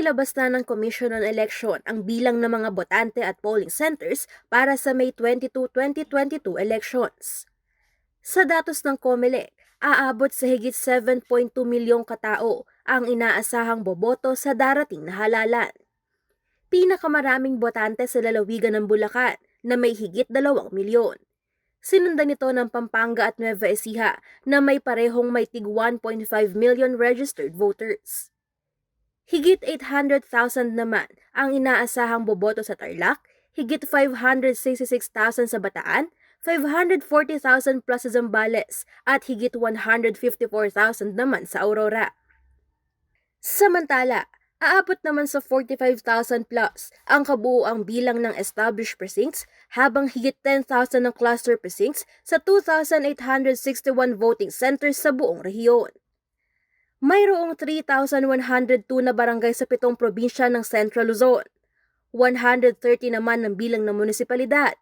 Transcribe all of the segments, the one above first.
Inilabas na ng Commission on Election ang bilang ng mga botante at polling centers para sa May 22, 2022 elections. Sa datos ng COMELEC, aabot sa higit 7.2 milyong katao ang inaasahang boboto sa darating na halalan. Pinakamaraming botante sa lalawigan ng Bulacan na may higit 2 milyon. Sinundan nito ng Pampanga at Nueva Ecija na may parehong may tig 1.5 million registered voters. Higit 800,000 naman ang inaasahang boboto sa Tarlac, higit 566,000 sa Bataan, 540,000 plus sa Zambales at higit 154,000 naman sa Aurora. Samantala, aabot naman sa 45,000 plus ang kabuuang bilang ng established precincts habang higit 10,000 ng cluster precincts sa 2,861 voting centers sa buong rehiyon. Mayroong 3,102 na barangay sa 7 probinsya ng Central Luzon. 130 naman ng bilang ng munisipalidad.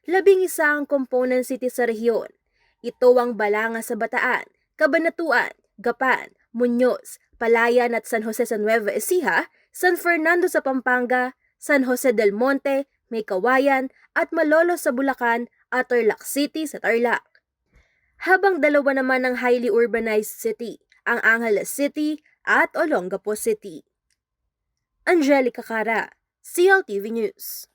11 ang component city sa rehiyon. Ito ang Balanga sa Bataan, Cabanatuan, Gapan, Muñoz, Palayan at San Jose sa Nueva Ecija, San Fernando sa Pampanga, San Jose del Monte, May Kawayan at Malolos sa Bulacan at Tarlac City sa Tarlac. Habang 2 naman ang highly urbanized city, ang Angeles City at Olongapo City. Angelica Cara, CLTV News.